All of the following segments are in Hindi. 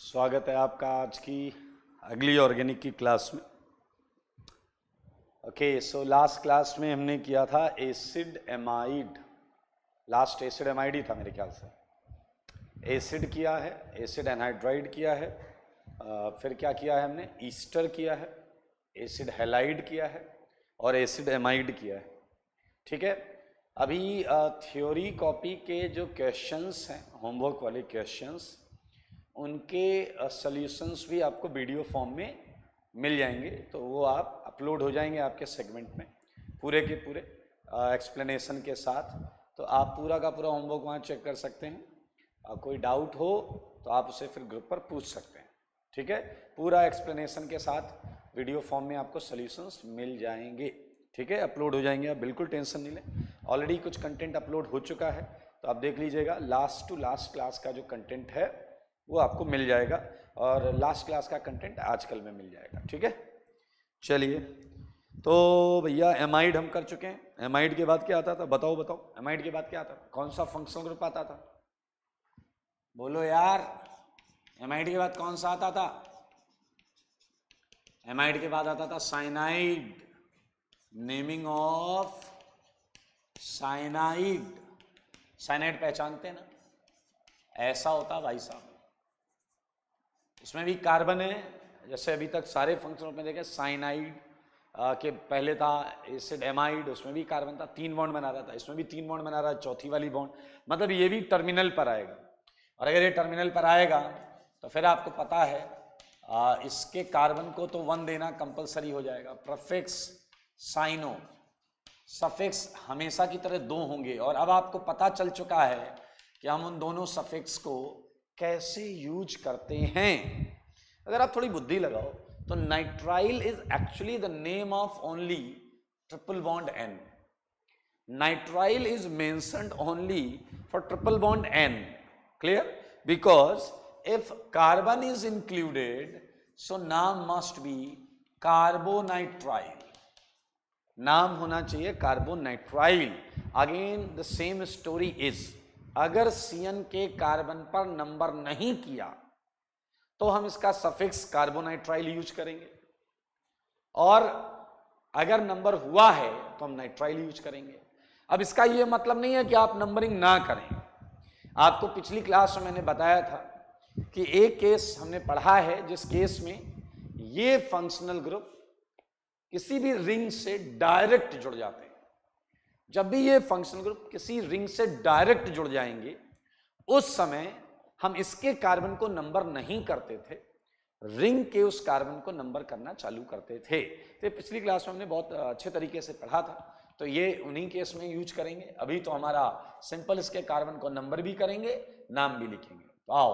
स्वागत है आपका आज की अगली ऑर्गेनिक की क्लास में। ओके, सो लास्ट क्लास में हमने किया था acid amide. Last acid amide ही था मेरे ख्याल से। एसिड किया है, एसिड एनहाइड्राइड किया है, फिर क्या किया है हमने, ईस्टर किया है, एसिड हैलाइड किया है और एसिड एमाइड किया है। ठीक है, अभी थ्योरी कॉपी के जो क्वेश्चंस हैं, होमवर्क वाले क्वेश्चंस, उनके सॉल्यूशंस भी आपको वीडियो फॉर्म में मिल जाएंगे, तो वो आप अपलोड हो जाएंगे आपके सेगमेंट में पूरे के पूरे एक्सप्लेनेशन के साथ। तो आप पूरा का पूरा होमवर्क वहाँ चेक कर सकते हैं। कोई डाउट हो तो आप उसे फिर ग्रुप पर पूछ सकते हैं। ठीक है, पूरा एक्सप्लेनेशन के साथ वीडियो फॉर्म में आपको सॉल्यूशंस मिल जाएंगे। ठीक है, अपलोड हो जाएंगे, आप बिल्कुल टेंशन नहीं लें। ऑलरेडी कुछ कंटेंट अपलोड हो चुका है, तो आप देख लीजिएगा। लास्ट टू लास्ट क्लास का जो कंटेंट है वो आपको मिल जाएगा और लास्ट क्लास का कंटेंट आजकल में मिल जाएगा। ठीक है, चलिए, तो भैया एमाइड हम कर चुके हैं। एमाइड के बाद क्या आता था, बताओ बताओ, एमाइड के बाद क्या आता था, कौन सा फंक्शनल ग्रुप आता था, बोलो यार। एमाइड के बाद कौन सा आता था? एमाइड के बाद आता था cyanide. Naming of cyanide. Cyanide पहचानते हैं ना, ऐसा होता भाई साहब, इसमें भी कार्बन है। जैसे अभी तक सारे फंक्शनल में देखे, साइनाइड के पहले था एसिड एमाइड, उसमें भी कार्बन था, 3 बॉन्ड बना रहा था, इसमें भी 3 बॉन्ड बना रहा है, चौथी वाली बॉन्ड, मतलब ये भी टर्मिनल पर आएगा। और अगर ये टर्मिनल पर आएगा तो फिर आपको पता है इसके कार्बन को तो 1 देना कंपलसरी हो जाएगा। प्रीफिक्स साइनो, सफिक्स हमेशा की तरह 2 होंगे। और अब आपको पता चल चुका है कि हम उन दोनों सफिक्स को कैसे यूज करते हैं। अगर आप थोड़ी बुद्धि लगाओ तो nitrile is actually the name of only triple bond N. Nitrile is mentioned only for triple bond N, clear? Because if carbon is included so नाम मस्ट बी कार्बोनाइट्राइल, नाम होना चाहिए carbonitrile. Again the same story is, अगर CN के कार्बन पर नंबर नहीं किया तो हम इसका सफिक्स कार्बोनाइट्राइल यूज करेंगे, और अगर नंबर हुआ है तो हम नाइट्राइल यूज करेंगे। अब इसका यह मतलब नहीं है कि आप नंबरिंग ना करें। आपको पिछली क्लास में मैंने बताया था कि एक केस हमने पढ़ा है जिस केस में ये फंक्शनल ग्रुप किसी भी रिंग से डायरेक्ट जुड़ जाते हैं। जब भी ये फंक्शनल ग्रुप किसी रिंग से डायरेक्ट जुड़ जाएंगे उस समय हम इसके कार्बन को नंबर नहीं करते थे, रिंग के उस कार्बन को नंबर करना चालू करते थे। तो पिछली क्लास में हमने बहुत अच्छे तरीके से पढ़ा था, तो ये उन्हीं केस में यूज करेंगे। अभी तो हमारा सिंपल इसके कार्बन को नंबर भी करेंगे, नाम भी लिखेंगे। तो आओ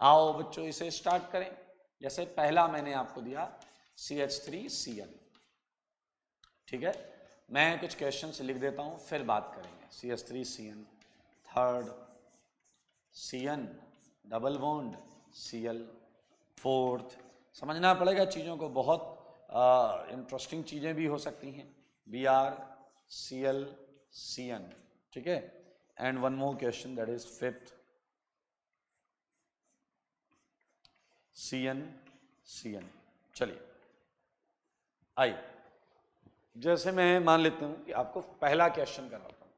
आओ बच्चों, इसे स्टार्ट करें। जैसे पहला मैंने आपको दिया CH3Cl, ठीक है, मैं कुछ क्वेश्चन लिख देता हूं फिर बात करेंगे। CH3Cn, third CN double bond Cl, fourth. समझना पड़ेगा चीज़ों को, बहुत इंटरेस्टिंग चीज़ें भी हो सकती हैं। BrCl CN, ठीक है। And one more question, that is fifth CN CN। चलिए आइए, जैसे मैं मान लेता हूं कि आपको पहला क्वेश्चन करवाता हूं।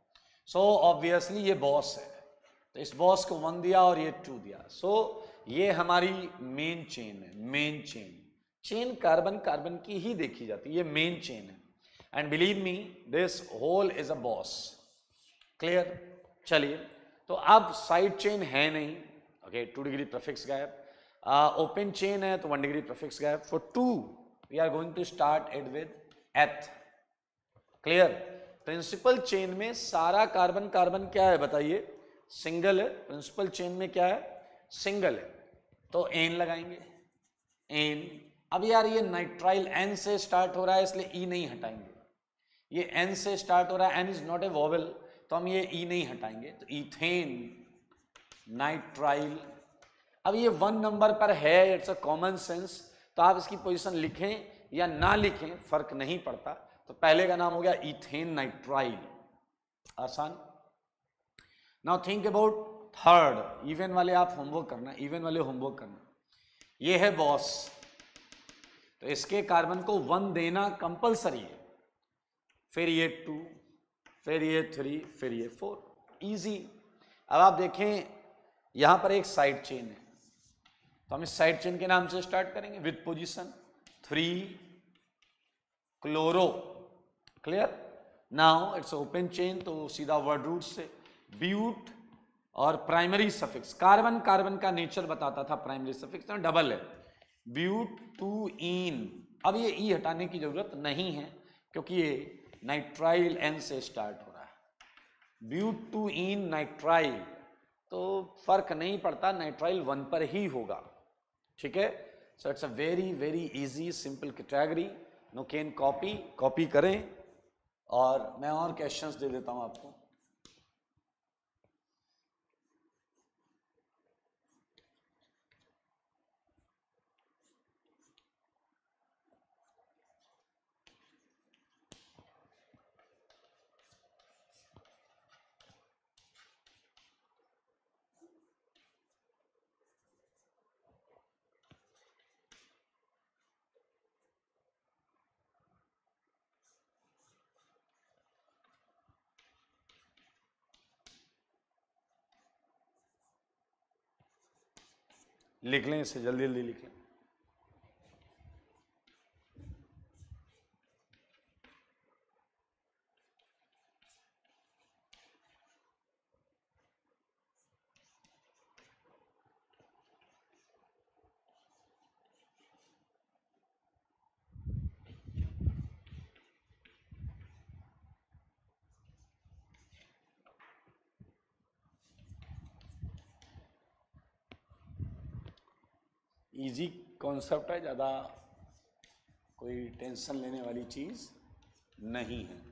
सो ऑब्वियसली ये बॉस है, तो इस बॉस को 1 दिया और ये 2 दिया। सो ये हमारी मेन चेन है। मेन चेन कार्बन कार्बन की ही देखी जाती है, ये मेन चेन है। And believe me this whole is a boss, clear? चलिए, तो अब साइड चेन है नहीं, okay, 2 degree prefix gap. Open chain है तो 1 degree prefix gap. For 2 we are going to start it with eth, clear? Principal chain में सारा कार्बन कार्बन क्या है बताइए, सिंगल है। प्रिंसिपल चेन में क्या है, सिंगल है, तो एन लगाएंगे, एन। अब यार ये नाइट्राइल N से स्टार्ट हो रहा है इसलिए E नहीं हटाएंगे, ये N से स्टार्ट हो रहा है, N is not a vowel, तो हम ये E नहीं हटाएंगे, तो इथेन नाइट्राइल। अब ये 1 नंबर पर है, इट्स अ कॉमन सेंस, तो आप इसकी पोजीशन लिखें या ना लिखें फर्क नहीं पड़ता। तो पहले का नाम हो गया इथेन नाइट्राइल, आसान। Now think about third. Even वाले आप होमवर्क करना, इवन वाले होमवर्क करना। ये है बॉस, तो इसके कार्बन को 1 देना कंपलसरी है, फिर ये 2, फिर ये 3, फिर ये 4, इजी। अब आप देखें यहां पर एक साइड चेन है, तो हम इस साइड चेन के नाम से स्टार्ट करेंगे with position 3 chloro, clear. Now it's open chain, तो सीधा वर्ड रूट से ब्यूट और प्राइमरी सफिक्स, कार्बन कार्बन का नेचर बताता था प्राइमरी सफिक्स, तो डबल है ब्यूट टू ईन। अब ये ई हटाने की जरूरत नहीं है क्योंकि ये नाइट्राइल एन से स्टार्ट हो रहा है, ब्यूट टू ईन नाइट्राइल, तो फर्क नहीं पड़ता, नाइट्राइल 1 पर ही होगा, ठीक है। So it's a very very easy simple category, no can copy करें, और मैं और क्वेश्चंस दे देता हूं आपको। लिख लें इसे, जल्दी जल्दी लिख लें। इजी कॉन्सेप्ट है, ज़्यादा कोई टेंशन लेने वाली चीज़ नहीं है।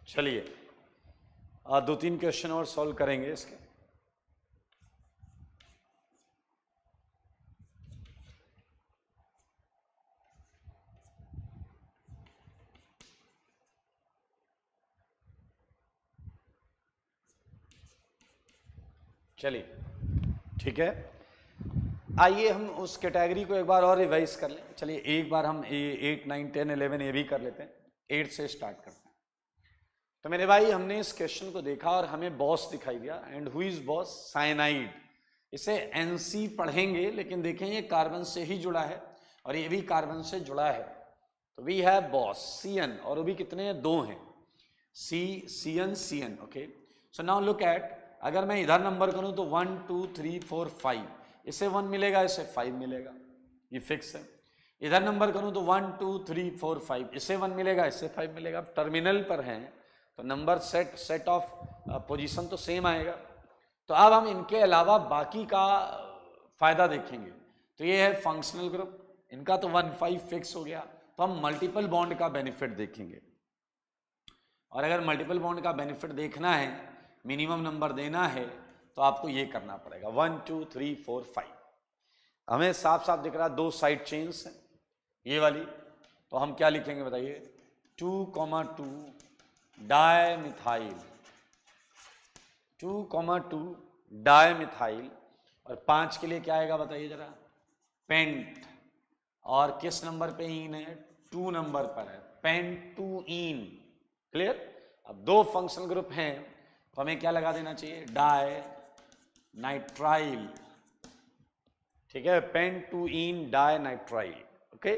चलिए 2-3 क्वेश्चन और सॉल्व करेंगे इसके। चलिए ठीक है, आइए हम उस कैटेगरी को एक बार और रिवाइज कर लें। चलिए एक बार हम 8, 9, 10, 11 ये भी कर लेते हैं, 8 से स्टार्ट करते हैं। तो मेरे भाई हमने इस क्वेश्चन को देखा और हमें बॉस दिखाई दिया, and who is boss? Cyanide. इसे एनसी पढ़ेंगे, लेकिन देखें ये कार्बन से ही जुड़ा है और ये भी कार्बन से जुड़ा है, तो वी हैव बॉस CN, और वो भी कितने हैं? 2 हैं, CN, okay. So now look eight, अगर मैं इधर नंबर करूं तो 1, 2, 3, 4, 5, इसे 1 मिलेगा, इसे 5 मिलेगा, ये फिक्स है। इधर नंबर करूं तो 1, 2, 3, 4, 5, इसे 1 मिलेगा, इसे 5 मिलेगा। अब टर्मिनल पर हैं तो नंबर सेट ऑफ पोजीशन तो सेम आएगा। तो अब हम इनके अलावा बाकी का फायदा देखेंगे। तो ये है फंक्शनल ग्रुप, इनका तो 1, 5 फिक्स हो गया, तो हम मल्टीपल बॉन्ड का बेनिफिट देखेंगे। और अगर मल्टीपल बॉन्ड का बेनिफिट देखना है, मिनिमम नंबर देना है, तो आपको ये करना पड़ेगा 1, 2, 3, 4, 5। हमें साफ साफ दिख रहा है 2 साइड चेन्स हैं ये वाली, तो हम क्या लिखेंगे बताइए? 2,2 डायमिथाइल, 2,2 डायमिथाइल, और 5 के लिए क्या आएगा बताइए जरा? पेंट। और किस नंबर पे ईन है? 2 नंबर पर है, पेंटुईन। क्लियर? अब 2 फंक्शनल ग्रुप हैं तो हमें क्या लगा देना चाहिए? डाई नाइट्राइल, ठीक है, पेंटुईन डाई नाइट्राइल, ओके।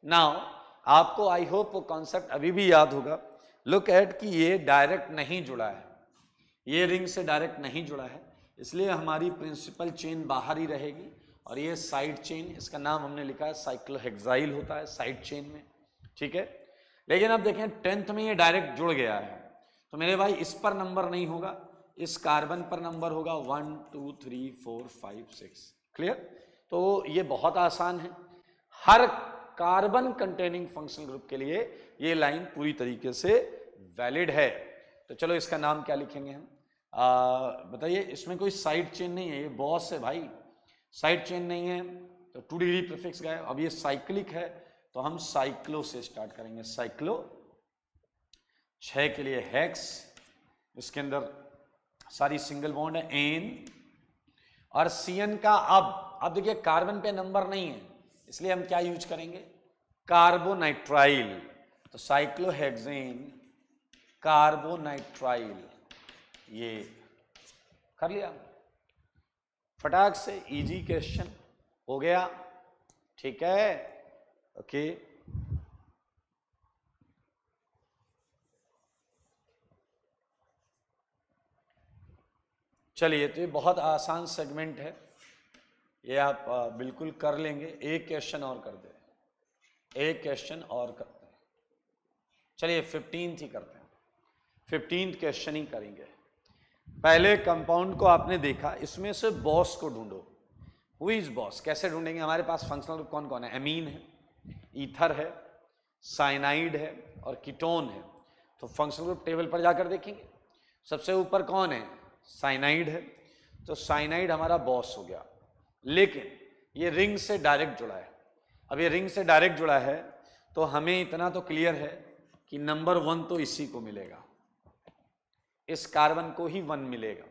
नाउ आपको आई होप वो कॉन्सेप्ट अभी भी याद होगा। लुक एट कि ये डायरेक्ट नहीं जुड़ा है, ये रिंग से डायरेक्ट नहीं जुड़ा है, इसलिए हमारी प्रिंसिपल चेन बाहर ही रहेगी, और ये साइड चेन, इसका नाम हमने लिखा है साइक्लोहेक्साइल होता है साइड चेन में, ठीक है। लेकिन अब देखें 10th में ये डायरेक्ट जुड़ गया है, तो मेरे भाई इस पर नंबर नहीं होगा, इस कार्बन पर नंबर होगा 1 2 3 4 5 6। क्लियर? तो ये बहुत आसान है, हर कार्बन कंटेनिंग फंक्शनल ग्रुप के लिए ये लाइन पूरी तरीके से वैलिड है। तो चलो इसका नाम क्या लिखेंगे हम? बताइए, इसमें कोई साइड चेन नहीं है, ये बॉस है भाई, साइड चेन नहीं है तो 2 डिग्री प्रीफिक्स गए। अब ये साइक्लिक है तो हम साइक्लो से स्टार्ट करेंगे, साइक्लो। 6 के लिए हेक्स, इसके अंदर सारी सिंगल बॉन्ड है, एन और सीएन का। अब देखिए कार्बन पे नंबर नहीं है, इसलिए हम क्या यूज करेंगे? कार्बोनाइट्राइल। तो साइक्लोहेक्सेन कार्बोनाइट्राइल, ये कर लिया फटाक से, इजी क्वेश्चन हो गया। ठीक है, ओके। चलिए, तो ये बहुत आसान सेगमेंट है, ये आप बिल्कुल कर लेंगे। एक क्वेश्चन और कर दे, एक क्वेश्चन और करते हैं। चलिए 15th ही करते हैं, 15th क्वेश्चन ही करेंगे। पहले कंपाउंड को आपने देखा, इसमें से बॉस को ढूंढो। Who is boss? कैसे ढूंढेंगे? हमारे पास फंक्शनल ग्रुप कौन कौन है? एमीन है, ईथर है, साइनाइड है और कीटोन है। तो फंक्शनल ग्रुप टेबल पर जाकर देखेंगे, सबसे ऊपर कौन है? साइनाइड है। तो साइनाइड हमारा बॉस हो गया, लेकिन ये रिंग से डायरेक्ट जुड़ा है। अब ये रिंग से डायरेक्ट जुड़ा है तो हमें इतना तो क्लियर है कि नंबर 1 तो इसी को मिलेगा, इस कार्बन को ही 1 मिलेगा।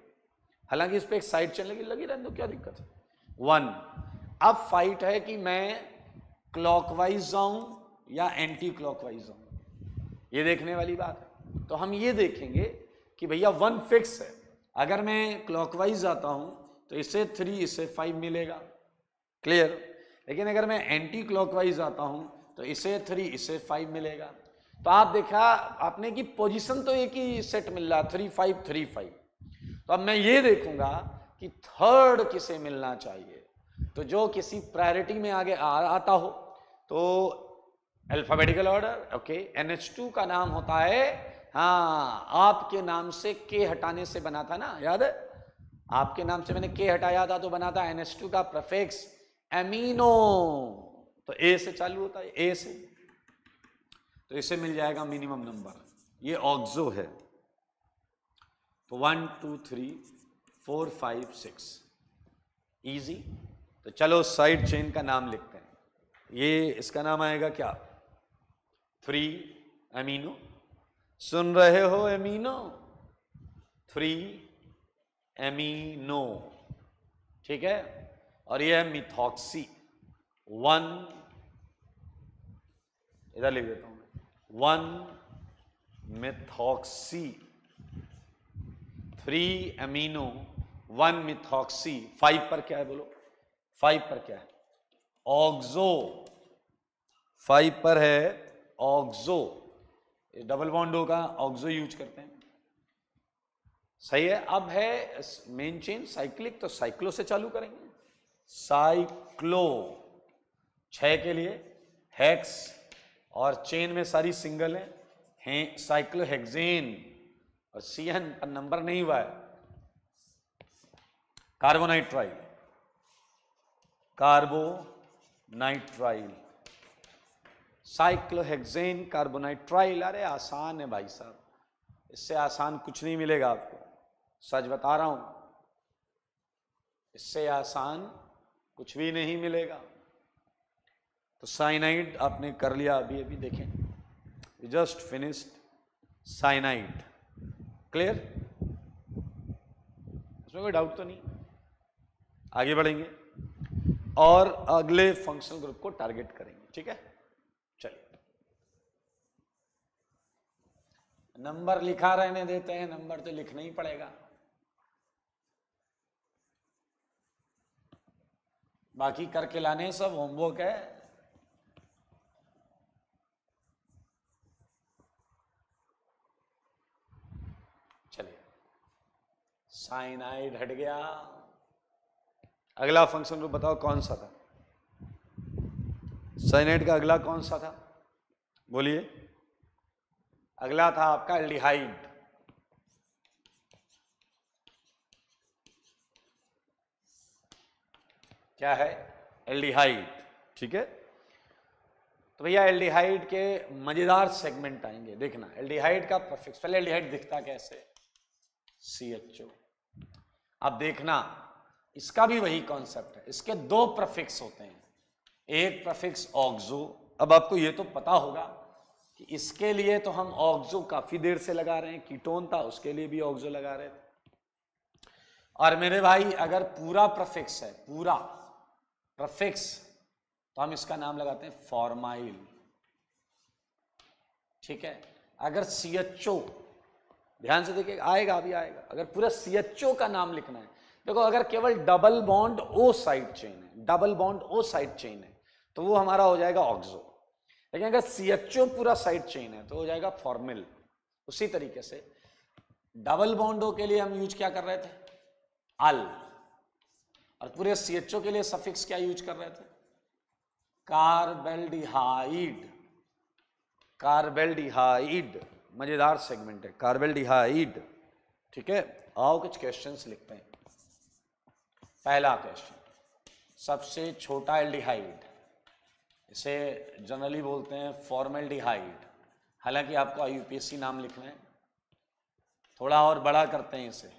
हालांकि इस पे एक साइड चेन लगी रहने दो, क्या दिक्कत है? 1। अब फाइट है कि मैं क्लॉकवाइज जाऊं या एंटी क्लॉकवाइज जाऊं, ये देखने वाली बात है। तो हम ये देखेंगे कि भैया 1 फिक्स है, अगर मैं क्लॉकवाइज जाता हूं तो इसे 3 इसे 5 मिलेगा, क्लियर। लेकिन अगर मैं एंटी क्लॉकवाइज आता हूं तो इसे 3 इसे 5 मिलेगा। तो आप देखा आपने कि पोजीशन तो एक ही सेट मिल रहा, 3 5 3 5। तो अब मैं ये देखूंगा कि थर्ड किसे मिलना चाहिए। तो जो किसी प्रायोरिटी में आगे आता हो तो अल्फाबेटिकल ऑर्डर, ओके। NH2 का नाम होता है, हाँ, आपके नाम से के हटाने से बना था ना, याद है? आपके नाम से मैंने के हटाया था तो बना था NH2 का प्रीफिक्स एमिनो। तो ए से चालू होता है, ए से, तो इसे मिल जाएगा मिनिमम नंबर। ये ऑक्सो है। तो 1 2 3 4 5 6, इजी। तो चलो साइड चेन का नाम लिखते हैं। ये इसका नाम आएगा क्या? 3 एमिनो। सुन रहे हो एमिनो? 3 एमिनो, ठीक है। और ये है मिथॉक्सी, 1, इधर लिख देता हूं, 1 मिथॉक्सी, 3 एमिनो, 1 मिथॉक्सी। 5 पर क्या है बोलो? 5 पर क्या है? ऑक्सो। 5 पर है ऑक्सो। डबल बॉन्ड होगा, ऑक्सो यूज करते हैं, सही है। अब है मेन चेन साइक्लिक, तो साइक्लो से चालू करेंगे। साइक्लो 6 के लिए हेक्स, और चेन में सारी सिंगल है, साइक्लोहेक्सेन, और CN पर नंबर नहीं हुआ है। Carbonitrile, carbonitrile, cyclohexane carbonitrile. अरे आसान है भाई साहब, इससे आसान कुछ नहीं मिलेगा आपको, सच बता रहा हूं, इससे आसान कुछ भी नहीं मिलेगा। तो साइनाइड आपने कर लिया अभी अभी, देखें, we just finished cyanide, clear? इसमें कोई डाउट तो नहीं? आगे बढ़ेंगे और अगले फंक्शनल ग्रुप को टारगेट करेंगे, ठीक है। चलिए, नंबर लिखा रहने देते हैं, नंबर तो लिखना ही पड़ेगा, बाकी करके लाने सब होमवर्क है। चलिए, साइनाइड हट गया। अगला फंक्शन ग्रुप बताओ कौन सा था? साइनाइड का अगला कौन सा था? बोलिए। अगला था आपका एल्डिहाइड। क्या है? एल्डिहाइड। ठीक है, तो भैया एल्डिहाइड के मजेदार सेगमेंट आएंगे, देखना। एल्डिहाइड का प्रीफिक्स, पहले एल्डिहाइड दिखता कैसे? CHO। अब देखना, इसका भी वही कॉन्सेप्ट है, इसके दो प्रीफिक्स होते हैं, एक प्रीफिक्स ऑक्सो। अब आपको ये तो पता होगा कि इसके लिए तो हम ऑक्सो काफी देर से लगा रहे हैं, कीटोन था उसके लिए भी ऑक्सो लगा रहे थे। और मेरे भाई अगर पूरा प्रीफिक्स है, पूरा प्रीफिक्स, तो हम इसका नाम लगाते हैं फॉर्माइल। ठीक है, अगर CHO, ध्यान से देखिए, आएगा अभी आएगा, अगर पूरा CHO का नाम लिखना है, देखो अगर केवल double bond O side chain है, double bond O side chain है, तो वो हमारा हो जाएगा ऑक्सो। लेकिन अगर CHO पूरा साइड चेन है तो हो जाएगा फॉर्मिल। उसी तरीके से डबल बॉन्ड O के लिए हम यूज क्या कर रहे थे? अल। और पूरे CHO के लिए सफिक्स क्या यूज कर रहे थे? कार्बेल्डिहाइड। कार्बेल्डिहाइड मजेदार सेगमेंट है, कार्बेल्डिहाइड। ठीक है, आओ कुछ क्वेश्चंस लिखते हैं। पहला क्वेश्चन, सबसे छोटा एल्डिहाइड, इसे जनरली बोलते हैं फॉर्मेल्डिहाइड। हालांकि आपको IUPAC नाम लिखना है, थोड़ा और बड़ा करते हैं इसे,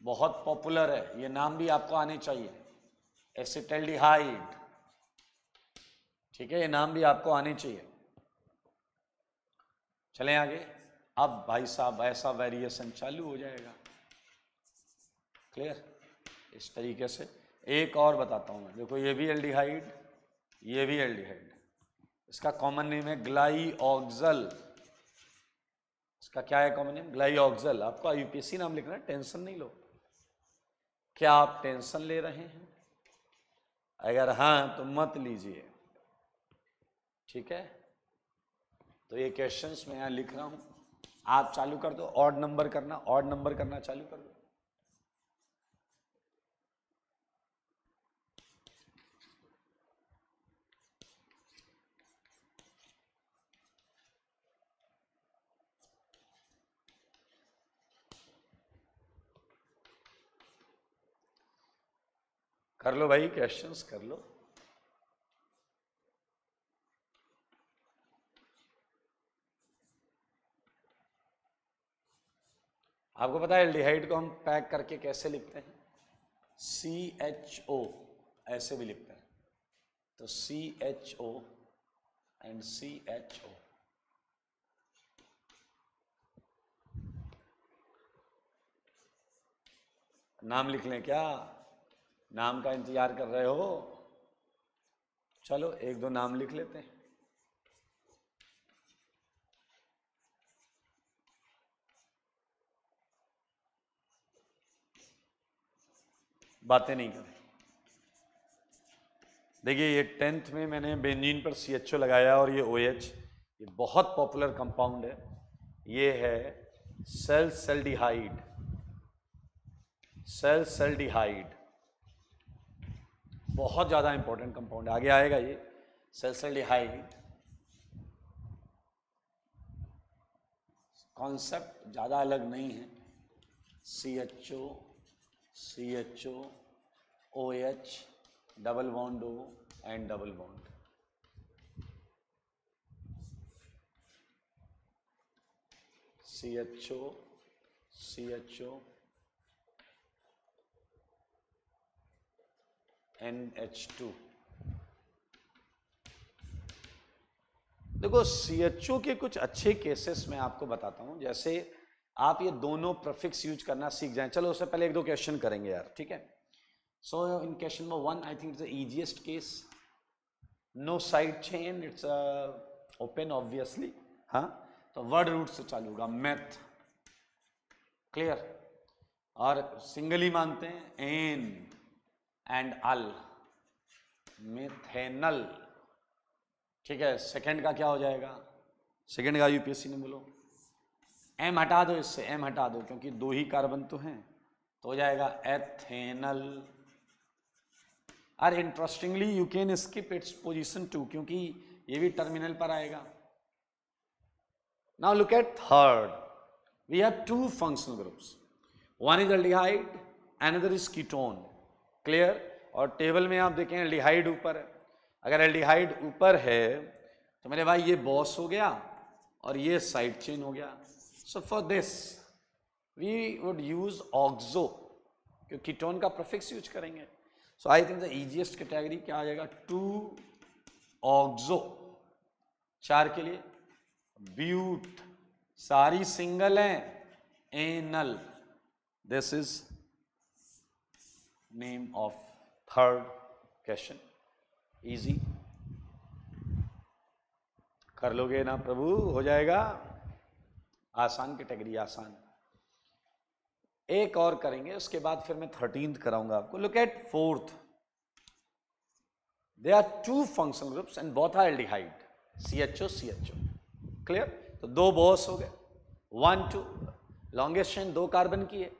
बहुत पॉपुलर है ये नाम भी आपको आने चाहिए, एसिटल्डिहाइड। ठीक है, ये नाम भी आपको आने चाहिए। चलें आगे। अब भाई साहब ऐसा वेरिएशन चालू हो जाएगा। क्लियर? इस तरीके से एक और बताता हूं मैं, देखो ये भी एल्डिहाइड, ये भी एल्डिहाइड, इसका कॉमन नेम है ग्लाइऑक्सल। इसका क्या है कॉमन नेम? ग्लाइऑक्सल। आपको IUPAC नाम लिखना है, टेंशन नहीं लो। क्या आप टेंशन ले रहे हैं? अगर हाँ तो मत लीजिए। ठीक है, तो ये क्वेश्चंस मैं यहां लिख रहा हूं, आप चालू कर दो, ऑड नंबर करना, ऑड नंबर करना चालू कर दो। कर लो भाई, क्वेश्चंस कर लो। आपको पता है एल्डिहाइड को हम पैक करके कैसे लिखते हैं? CHO, ऐसे भी लिखते हैं, तो CHO एंड CHO। नाम लिख लें क्या? नाम का इंतजार कर रहे हो? चलो एक दो नाम लिख लेते हैं। बातें नहीं करें। देखिए ये 10th में मैंने बेंजीन पर CHO लगाया और ये OH, ये बहुत पॉपुलर कंपाउंड है। ये है सैलसल्डिहाइड। सैलसल्डिहाइड बहुत ज़्यादा इंपॉर्टेंट कंपाउंड है, आगे आएगा ये सैलसल्डिहाइड। कॉन्सेप्ट ज़्यादा अलग नहीं है, CHO, CHO, OH, double bond O and double bond. CHO, CHO, NH2। देखो CHO के कुछ अच्छे केसेस मैं आपको बताता हूं, जैसे आप ये दोनों प्रीफिक्स यूज करना सीख जाएं। चलो उससे पहले एक दो क्वेश्चन करेंगे यार, ठीक है। So in question number 1 I think it's the easiest case, no side chain, it's open obviously. हाँ, तो वर्ड रूट से चालू होगा, मेथ। क्लियर? और सिंगल ही मानते हैं, एन एंड अल, मिथेनल। ठीक है, सेकंड का क्या हो जाएगा? सेकंड का UPSC ने बोलो, एम हटा दो, इससे एम हटा दो क्योंकि दो ही कार्बन तो हैं, तो हो जाएगा एथेनल। और interestingly you can skip its position 2 क्योंकि ये भी टर्मिनल पर आएगा। Now look at third, we have 2 functional groups, one is aldehyde, another is ketone. Clear? और टेबल में आप देखें एल्डिहाइड ऊपर है, अगर एल्डिहाइड ऊपर है तो मेरे भाई ये बॉस हो गया और ये साइड चेन हो गया। So for this we would use oxo, क्योंकि कीटोन का प्रीफिक्स यूज करेंगे। So I think the easiest category क्या आ जाएगा, 2 ऑक्सो। 4 के लिए ब्यूट, सारी सिंगल है, anal, this is name of third question. Easy कर लोगे ना प्रभु, हो जाएगा, आसान कैटेगरी, आसान। एक और करेंगे उसके बाद फिर मैं 13th कराऊंगा आपको। Look at 4th, there are 2 functional groups and both are aldehyde, CHO CHO, clear? तो 2 बॉस हो गए, 1 2, लॉन्गेस्ट चेन 2 कार्बन की है,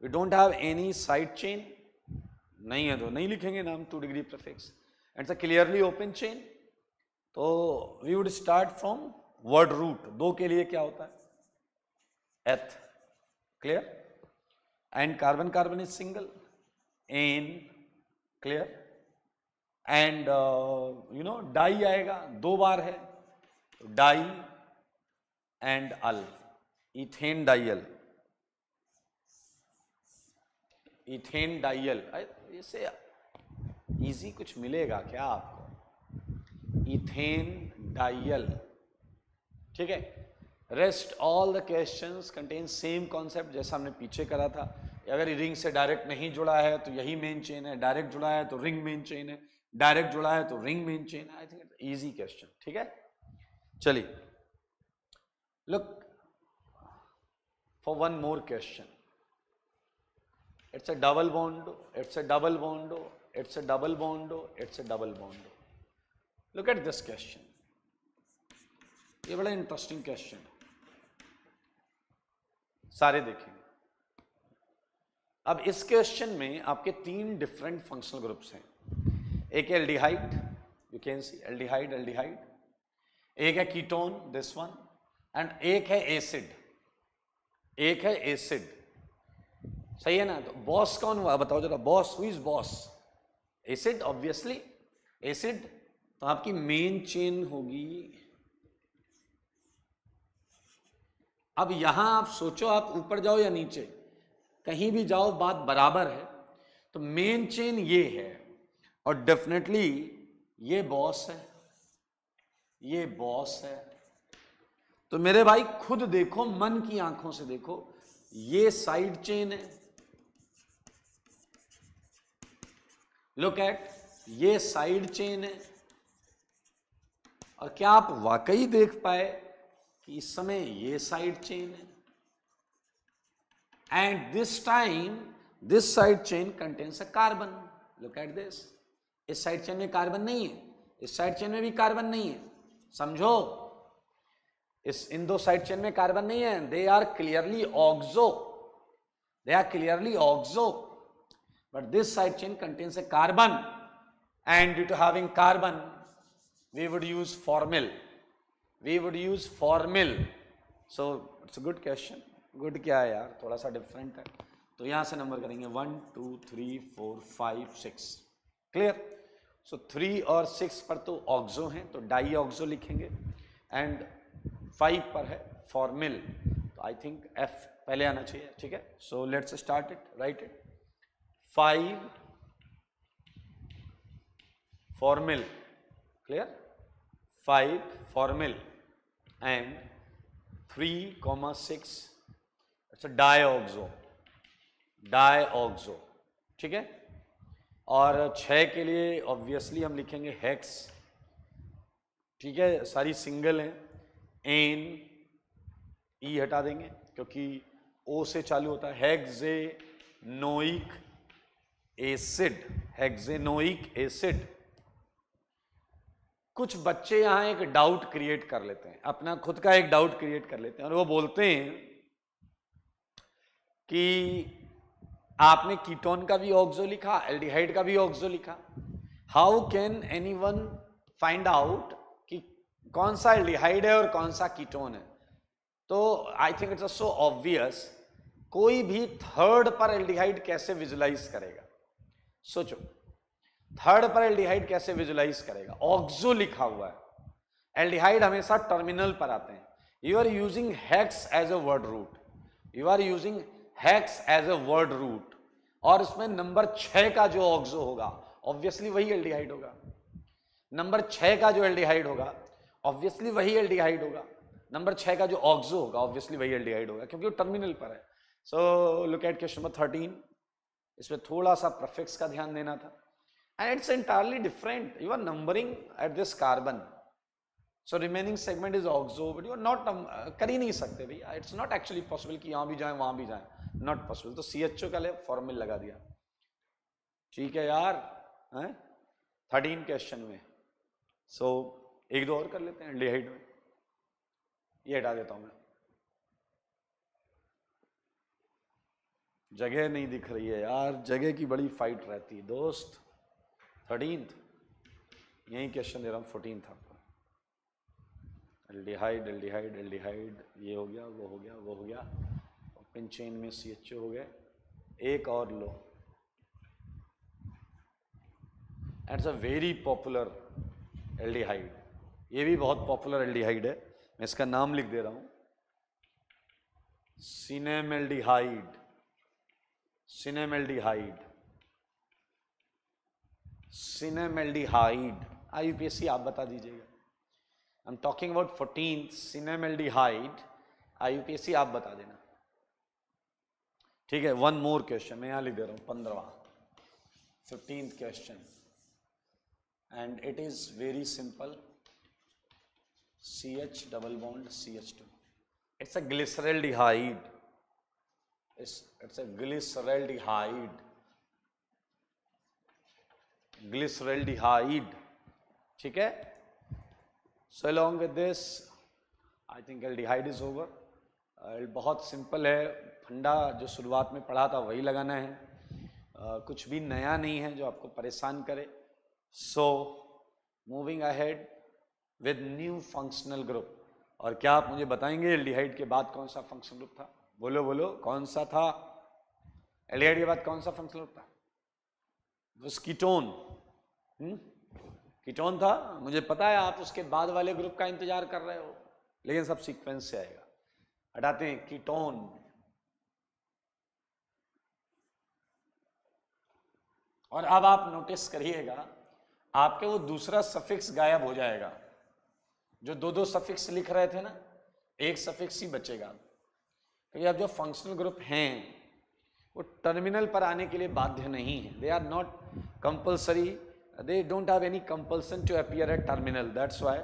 we don't have any side chain, नहीं है तो नहीं लिखेंगे नाम 2 degree prefix, and it's a clearly open chain, तो we would start from word root। 2 के लिए क्या होता है, एथ, clear? and carbon carbon is single, n, clear? and you know di आएगा, 2 बार है, di and al, ethane dial, ethane dial. इससे इजी कुछ मिलेगा क्या आपको, इथेन डाइयल, ठीक है। Rest all the questions contain same concept जैसा हमने पीछे करा था। अगर रिंग से डायरेक्ट नहीं जुड़ा है तो यही मेन चेन है, डायरेक्ट जुड़ा है तो रिंग मेन चेन है, डायरेक्ट जुड़ा है तो रिंग मेन चेन है। आई थिंक इट्स इजी क्वेश्चन, ठीक है। चलिए, look for one more question, it's a double bond, it's a double bond, it's a double bond, it's a double bond. Look at this question, ये बड़ा इंटरेस्टिंग क्वेश्चन है, सारे देखेंगे। अब इस क्वेश्चन में आपके 3 डिफरेंट फंक्शनल ग्रुप्स हैं। एक है aldehyde, you can see aldehyde, aldehyde, एक है कीटोन, दिस वन, एंड एक है एसिड, एक है एसिड, सही है ना। तो बॉस कौन हुआ बताओ जरा, boss, who is boss, acid obviously, acid तो आपकी मेन चेन होगी। अब यहां आप सोचो, आप ऊपर जाओ या नीचे, कहीं भी जाओ बात बराबर है। तो मेन चेन ये है और डेफिनेटली ये बॉस है, ये बॉस है। तो मेरे भाई खुद देखो, मन की आंखों से देखो, ये साइड चेन है, लुक एट, ये साइड चेन है। और क्या आप वाकई देख पाए कि इस समय ये साइड चेन है, and this time this side chain contains a carbon, look at this. इस साइड चेन में कार्बन नहीं है, इस साइड चेन में भी कार्बन नहीं है, समझो, इन 2 साइड चेन में कार्बन नहीं है, they are clearly oxo, they are clearly oxo, but this side chain contains a carbon, and due to having carbon we would use formyl, we would use formyl। so it's a good question, good क्या है यार, थोड़ा सा डिफरेंट है। तो यहां से नंबर करेंगे 1 2 3 4 5 6, क्लियर। सो 3 और 6 पर तो ऑक्सो हैं, तो डाई ऑक्सो लिखेंगे, एंड 5 पर है फॉर्मिल, तो आई थिंक F पहले आना चाहिए, ठीक है। So let's start it, right it, 5 formal, clear, 5 formyl and 3,6 it's a dioxo, dioxo, ठीक है। और 6 के लिए ऑब्वियसली हम लिखेंगे हेक्स, ठीक है, सारी सिंगल है, एन, ई हटा देंगे क्योंकि ओ से चालू होता है, हेक्सेनोइक एसिड, हेक्सेनोइक एसिड। कुछ बच्चे यहां एक डाउट क्रिएट कर लेते हैं, अपना खुद का एक डाउट क्रिएट कर लेते हैं, और वो बोलते हैं कि आपने कीटोन का भी ऑक्सो लिखा, एल्डिहाइड का भी ऑक्सो लिखा, how can anyone find out कि कौन सा एल्डिहाइड है और कौन सा कीटोन है। तो आई थिंक इट्स सो ऑब्वियस, कोई भी थर्ड पर एल्डिहाइड कैसे विजुलाइज करेगा, सोचो, थर्ड पर एल्डिहाइड कैसे विजुलाइज करेगा? ऑक्सो लिखा हुआ है, एल्डिहाइड हमेशा टर्मिनल पर आते हैं। You are using hex as a word root, you are using hex as a word root, और इसमें नंबर 6 का जो ऑक्सो होगा ऑब्वियसली वही एल्डिहाइड होगा। नंबर 6 का जो एल्डिहाइड होगा ऑब्वियसली वही एल्डिहाइड होगा। नंबर 6 का जो ऑक्सो होगा ऑब्वियसली वही एल्डिहाइड होगा, क्योंकि वो टर्मिनल पर है। So look at question number 13, इसमें थोड़ा सा प्रीफिक्स का ध्यान देना था, and it's entirely different. You are numbering at this carbon, so remaining segment is oxo, but you are not, कर ही नहीं सकते भैया, इट्स नॉट एक्चुअली पॉसिबल कि यहां भी जाए वहां भी जाए, नॉट पॉसिबल। तो CHO का ले फॉर्मूला लगा दिया, ठीक है यार, हैं 13 क्वेश्चन में। सो एक दो और कर लेते हैं एल्डिहाइड में, ये हटा देता हूं मैं, जगह नहीं दिख रही है यार, जगह की बड़ी फाइट रहती है दोस्त। 13th यही क्वेश्चन दे रहा हूं, 14th आपको। एल्डिहाइड एल्डिहाइड एल्डिहाइड, ये हो गया, वो हो गया, वो हो गया, ओपन चेन में CHO हो गए, एक और लो। It's a very popular aldehyde, ये भी बहुत पॉपुलर एल्डिहाइड है, मैं इसका नाम लिख दे रहा हूं, सिनेमेल्डिहाइड। सिनेमेल्डिहाइड, सिनेमेल्डिहाइड, IUPAC आप बता दीजिएगा। I am talking about 14th सिनेमेल्डिहाइड, IUPAC आप बता देना, ठीक है। वन मोर क्वेश्चन मैं यहां लिख दे रहा हूं, 15वां 15th question, and it is very simple, CH double bond CH2, it's a glyceraldehyde, it's a glyceraldehyde, glyceraldehyde, ठीक है। So along with this I think aldehyde is over। बहुत सिंपल है, फंडा जो शुरुआत में पढ़ा था वही लगाना है, कुछ भी नया नहीं है जो आपको परेशान करे। So moving ahead with new functional group, और क्या आप मुझे बताएंगे एल्डिहाइड के बाद कौन सा फंक्शनल ग्रुप था? बोलो बोलो, कौन सा था? एल्डिहाइड के बाद कौन सा फंक्शनल ग्रुप था? कीटोन, कीटोन था। मुझे पता है आप उसके बाद वाले ग्रुप का इंतजार कर रहे हो, लेकिन सब सीक्वेंस से आएगा। हटाते हैं कीटोन, और अब आप नोटिस करिएगा आपके वो दूसरा सफिक्स गायब हो जाएगा। जो दो दो सफिक्स लिख रहे थे ना, एक सफिक्स ही बचेगा, क्योंकि अब जो फंक्शनल ग्रुप हैं वो टर्मिनल पर आने के लिए बाध्य नहीं है, they are not compulsory, they don't have any compulsion to appear at terminal, that's why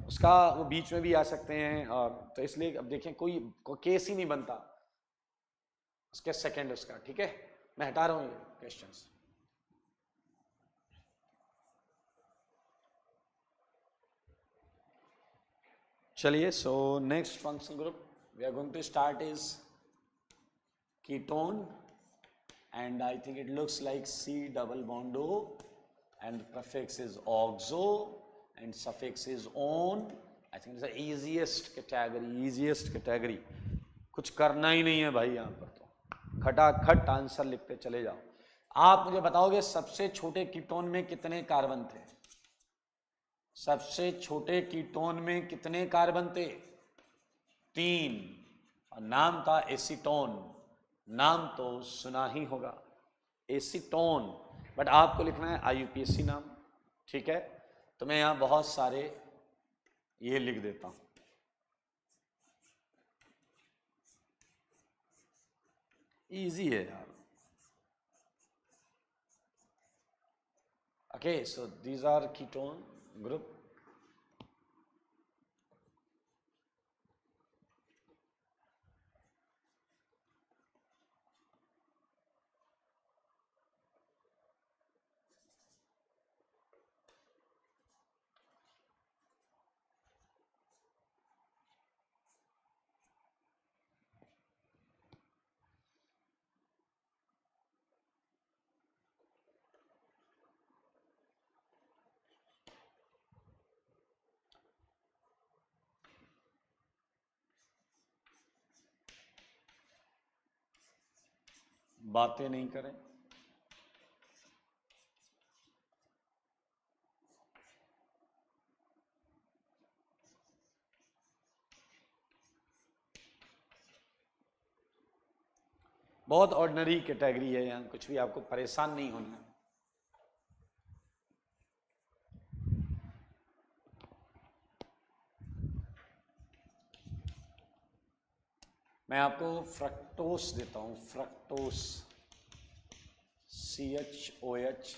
उसका वो बीच में भी आ सकते हैं। और तो इसलिए अब देखें कोई केस ही नहीं बनता उसके सेकंड उसका, ठीक है। मैं हटा रहा हूं ये क्वेश्चंस। चलिए, so next functional group we are going to start is ketone, and I think it looks like C double bond O, and prefix is oxo and suffix is on। I think it's the easiest category, कुछ करना ही नहीं है भाई, यहाँ पर तो खटाखट आंसर लिखते चले जाओ। आप मुझे बताओगे सबसे छोटे कीटोन में कितने कार्बन थे? सबसे छोटे कीटोन में कितने कार्बन थे? 3, और नाम था एसीटोन। नाम तो सुना ही होगा, एसीटोन, बट आपको लिखना है IUPAC नाम, ठीक है। तो मैं यहां बहुत सारे ये लिख देता हूं, इजी है यार। Okay, so these are ketone group. बातें नहीं करें, बहुत ऑर्डिनरी कैटेगरी है, यहाँ कुछ भी आपको परेशान नहीं होना है। मैं आपको फ्रक्टोस देता हूँ, fructose, CHOH,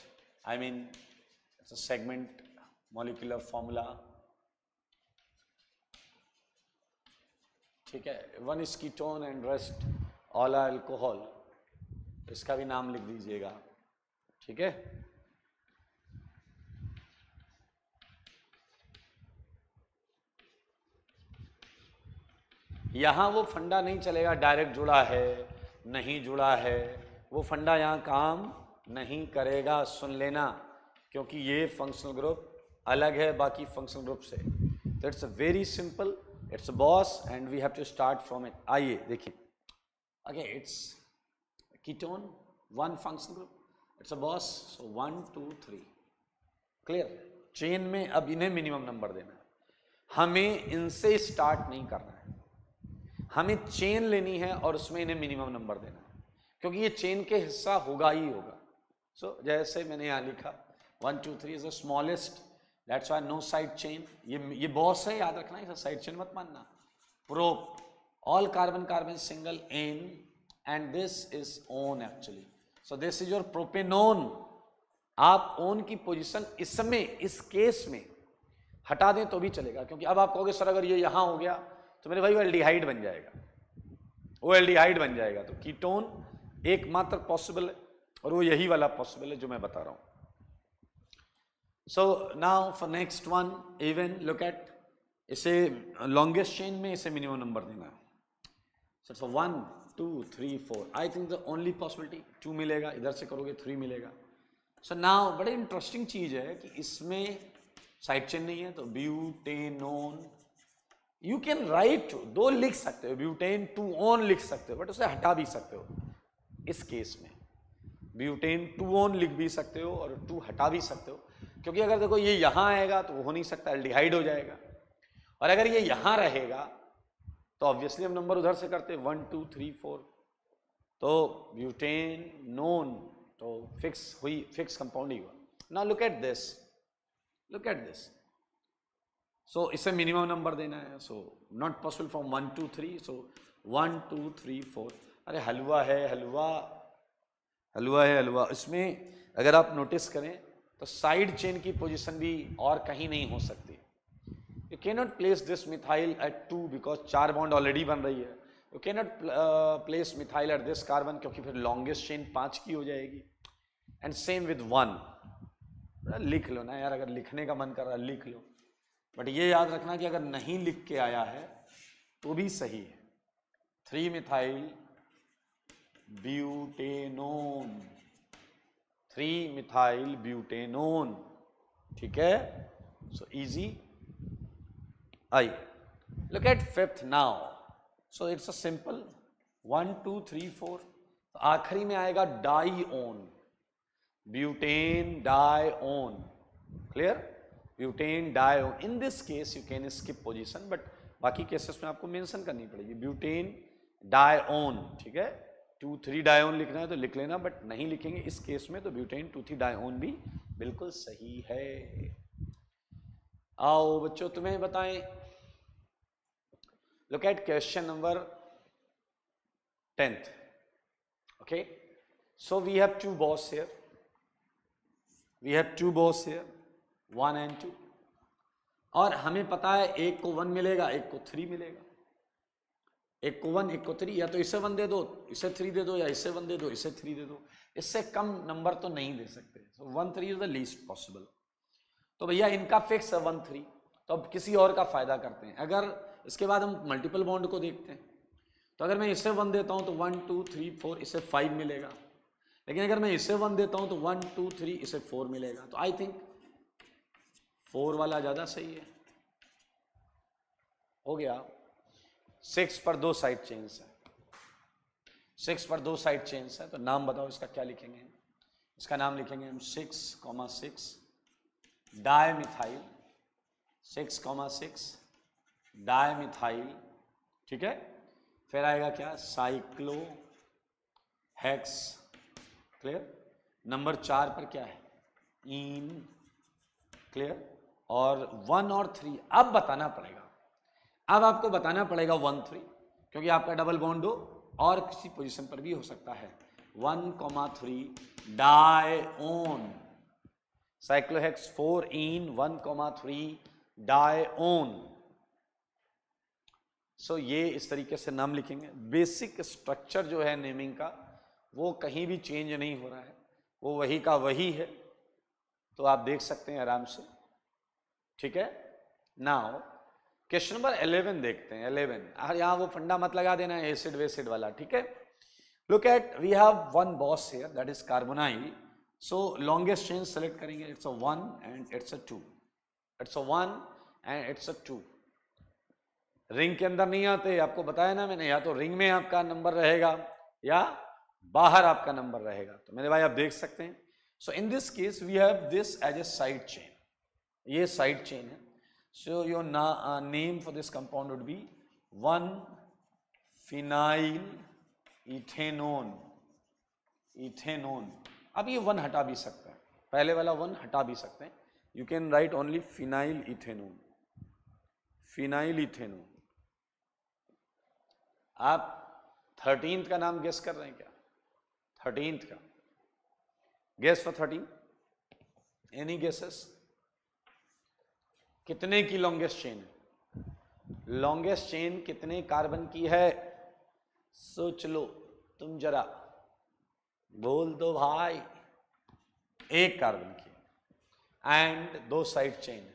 I mean it's a segment molecular formula, ठीक है। One is ketone and rest all are alcohol, इसका भी नाम लिख दीजिएगा, ठीक है। यहां वो फंडा नहीं चलेगा डायरेक्ट जुड़ा है नहीं जुड़ा है, वो फंडा यहां काम नहीं करेगा, सुन लेना, क्योंकि ये फंक्शनल ग्रुप अलग है बाकी फंक्शनल ग्रुप से। तो it's very simple, it's a boss and we have to start from it. आइए देखिए, again it's ketone, one functional group, it's a boss, so 1 2 3, clear. Chain में अब इन्हें मिनिमम नंबर देना है, हमें इनसे स्टार्ट नहीं करना है, हमें चेन लेनी है और उसमें इन्हें मिनिमम नंबर देना है, क्योंकि ये चेन के हिस्सा होगा ही होगा। सो जैसे मैंने यहाँ लिखा 1 2 3 is the smallest, that's why no side chain. ये बॉस है, याद रखना, इसे साइड चेन मत मानना। Prop, all carbon carbon single ane and this is one actually, so this is your propanone. आप ओन की पोजीशन इसमें, इस केस में हटा दें तो भी चलेगा, क्योंकि अब आप कहोगे सर अगर ये यहां हो गया तो मेरे भाई वो एल्डिहाइड बन जाएगा, वो एल्डिहाइड बन जाएगा। तो कीटोन एकमात्र पॉसिबल है और वो यही वाला पॉसिबल है जो मैं बता रहा हूं। So now for next one, even look at, इसे लॉन्गेस्ट चेन में इसे मिनिमम नंबर देना है। So for 1 2 3 4, I think the only possibility 2 मिलेगा, इधर से करोगे 3 मिलेगा। सो नाउ बड़ी इंटरेस्टिंग चीज है कि इसमें साइड चेन नहीं है, तो ब्यूटेनोन, यू कैन राइट, 2 लिख सकते हो, ब्यूटेन 2 ऑन लिख सकते हो, बट उसे हटा भी सकते हो। इस केस में ब्यूटेन 2 ऑन लिख भी सकते हो और 2 हटा भी सकते हो, क्योंकि अगर देखो ये यहां आएगा तो वो हो नहीं सकता, एल्डिहाइड हो जाएगा, और अगर ये यहां रहेगा तो ऑब्वियसली हम नंबर उधर से करते 1 2 3 4, तो ब्यूटेन नोन, तो फिक्स हुई, फिक्स कंपाउंड ही हुआ। Now look at this, look at this, so इसे मिनिमम नंबर देना है, so not possible from 1 2 3, so 1 2 3 4। अरे हलवा है, हलवा, हलवा है हलवा। इसमें अगर आप नोटिस करें तो साइड चेन की पोजीशन भी और कहीं नहीं हो सकती। You can not place this methyl at 2 because 4 bond already बन रही है। You can not place methyl at this carbon, क्योंकि फिर लॉन्गेस्ट चेन 5 की हो जाएगी। एंड सेम विद 1, लिख लो ना यार, अगर लिखने का मन कर रहा है लिख लो, बट ये याद रखना कि अगर नहीं लिख के आया है तो भी सही है। 3 मिथाइल ब्यूटेनोन, 3 मिथाइल ब्यूटेनोन, ठीक है। So easy. I look at 5th now, so it's a simple 1 2 3 4, तो आखिरी में आएगा dione, butane dione, clear, butane dione. In this case you can skip position, but बाकी केसेस में आपको मेंशन करनी पड़ेगी ब्यूटेन डाईओन, ठीक है। 2 3 डाईओन लिखना है तो लिख लेना, बट नहीं लिखेंगे इस केस में, तो ब्यूटेन 2 3 डाईओन भी बिल्कुल सही है। आओ बच्चों तुम्हें बताएं, look at question number 10th, okay. So we have 2 boss here, we have 2 boss here, 1 and 2, और हमें पता है एक को 1 मिलेगा, एक को 3 मिलेगा, एक को 1 एक को 3, या तो इसे 1 दे दो इसे 3 दे दो, या इसे 1 दे दो इसे 3 दे दो, इससे कम नंबर तो नहीं दे सकते। सो 1 3 इज द लीस्ट पॉसिबल। तो भैया इनका फिक्स है 1 3, तो अब किसी और का फायदा करते हैं। अगर इसके बाद हम मल्टीपल बॉन्ड को देखते हैं, तो अगर मैं इसे 1 देता हूं तो 1 2 3 4 इसे 5 मिलेगा, लेकिन अगर मैं इसे 1 देता हूं तो 1 2 3 इसे 4 मिलेगा। तो आई थिंक 4 वाला ज्यादा सही है। हो गया। 6 पर 2 साइड चेन्स है, 6 पर 2 साइड चेन्स है, तो नाम बताओ इसका क्या लिखेंगे? इसका नाम लिखेंगे हम 6,6 डायमिथाइल, 6,6 डायमिथाइल, ठीक है। फिर आएगा क्या? Cyclo hex, clear. नंबर 4 पर क्या है, इन, क्लियर। और 1 और 3 अब बताना पड़ेगा, अब आपको बताना पड़ेगा 1 3, क्योंकि आपका डबल बॉन्ड हो और किसी पोजीशन पर भी हो सकता है। 1,3 डायओन, साइक्लोहेक्स 4 इन 1,3 डायओन। सो ये इस तरीके से नाम लिखेंगे। बेसिक स्ट्रक्चर जो है नेमिंग का वो कहीं भी चेंज नहीं हो रहा है, वो वही का वही है, तो आप देख सकते हैं आराम से, ठीक है। नाउ क्वेश्चन नंबर 11 देखते हैं। 11 यहाँ वो फंडा मत लगा देना एसिड वेसिड वाला, ठीक है। Look at, we have one boss here that is carbonyl. So longest chain select करेंगे, it's a 1 and it's a 2, it's a 1 and it's a 2। Ring के अंदर नहीं आते, आपको बताया ना मैंने, या तो रिंग में आपका नंबर रहेगा या बाहर आपका नंबर रहेगा। तो मेरे भाई आप देख सकते हैं। So in this case we have this as a side chain, ये साइड चेन है। So your name for this compound would be 1-phenyl ethanone, ethanone. अब ये 1 हटा भी सकते हैं, पहले वाला 1 हटा भी सकते हैं। You can write only phenyl ethanone, phenyl ethanone. आप 13th का नाम गेस कर रहे हैं क्या? 13th का गेस फॉर 13, एनी गेसेस? कितने की लॉन्गेस्ट चेन है? लॉन्गेस्ट चेन कितने कार्बन की है? सोच लो तुम जरा, बोल दो भाई। 1 कार्बन की, and 2 side chain,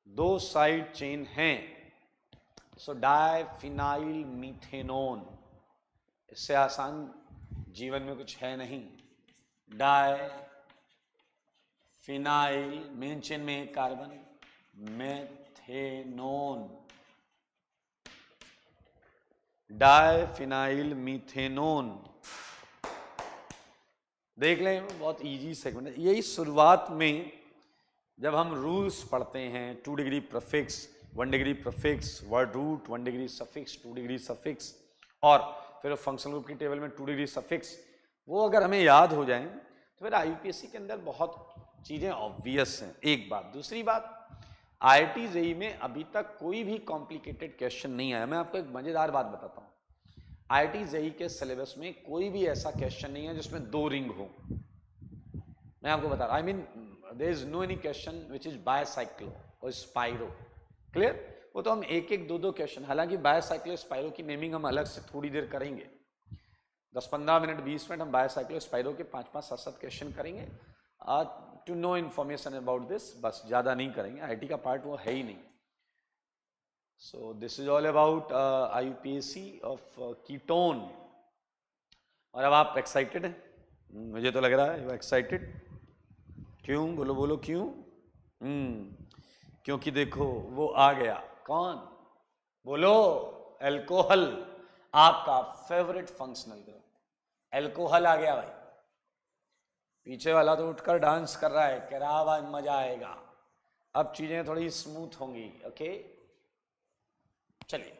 2 side chain हैं। सो डाइफिनाइल मीथेनोन, इससे आसान जीवन में कुछ है नहीं। डाइफिनाइल, मेन चेन में 1 कार्बन, मेथेनोन, डाइफिनाइल मीथेनोन। देख लें, बहुत इजी सेगमेंट है। यही शुरुआत में जब हम रूल्स पढ़ते हैं, 2 degree prefix, 1 degree prefix, word root, 1 degree suffix, 2 degree suffix, और फिर फंक्शनल ग्रुप की टेबल में 2 डिग्री सफिक्स, वो अगर हमें याद हो जाएं तो फिर आईयूपीएससी के अंदर बहुत चीज़ें ऑब्वियस हैं। एक बात। दूसरी बात, आईआईटी जेईई में अभी तक कोई भी कॉम्प्लिकेटेड क्वेश्चन नहीं आया। मैं आपको एक मजेदार बात बताता हूँ, आईआईटी जेईई के सिलेबस में कोई भी ऐसा क्वेश्चन नहीं है जिसमें 2 रिंग हो। मैं आपको बता रहा हूँ, I mean there is no any question which is bicyclo और स्पाइरो, क्लियर। वो तो हम 1-1, 2-2 क्वेश्चन, हालांकि बायसाइक्लो स्पाइरो की नेमिंग हम अलग से थोड़ी देर करेंगे, 10-15 मिनट 20 मिनट हम बायसाइक्लो स्पाइरो के 5-5, 7-7 क्वेश्चन करेंगे to know information about this, बस ज़्यादा नहीं करेंगे, आईटी का पार्ट वो है ही नहीं। सो this is all about आईयूपीएससी of ketone. और अब आप एक्साइटेड हैं? मुझे तो लग रहा है यू एक्साइटेड। क्यों? बोलो बोलो क्यों? क्योंकि देखो वो आ गया। कौन? बोलो। एल्कोहल, आपका फेवरेट फंक्शनल ग्रुप। एल्कोहल आ गया भाई। पीछे वाला तो उठकर डांस कर रहा है, कह रहा भाई मजा आएगा, अब चीजें थोड़ी स्मूथ होंगी। ओके चलिए,